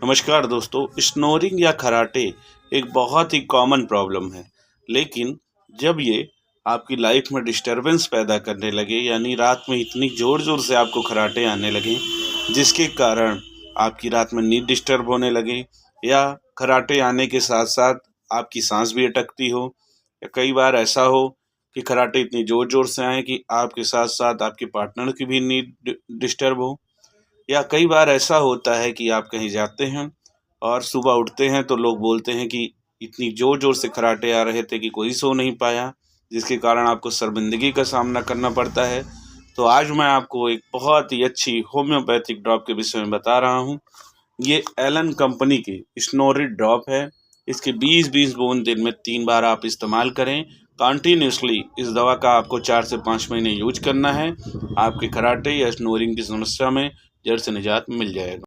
नमस्कार दोस्तों, स्नोरिंग या खर्राटे एक बहुत ही कॉमन प्रॉब्लम है। लेकिन जब ये आपकी लाइफ में डिस्टरबेंस पैदा करने लगे, यानी रात में इतनी ज़ोर-ज़ोर से आपको खर्राटे आने लगें, जिसके कारण आपकी रात में नींद डिस्टर्ब होने लगे, या खर्राटे आने के साथ-साथ आपकी साँस भी अटकती हो, या कई बार ऐसा हो कि खर्राटे इतनी ज़ोर-ज़ोर से आएँ कि आपके साथ-साथ आपके पार्टनर की भी नींद डिस्टर्ब हो, या कई बार ऐसा होता है कि आप कहीं जाते हैं और सुबह उठते हैं तो लोग बोलते हैं कि इतनी ज़ोर-ज़ोर से खर्राटे आ रहे थे कि कोई सो नहीं पाया, जिसके कारण आपको शर्मिंदगी का सामना करना पड़ता है। तो आज मैं आपको एक बहुत ही अच्छी होम्योपैथिक ड्रॉप के विषय में बता रहा हूँ। ये एलन कंपनी की स्नोरिड ड्रॉप है। इसके 20-20 बूंद दिन में 3 बार आप इस्तेमाल करें। कंटिन्यूअसली इस दवा का आपको 4 से 5 महीने यूज़ करना है। आपके खर्राटे या स्नोरिंग की समस्या में जड़ से निजात मिल जाएगा।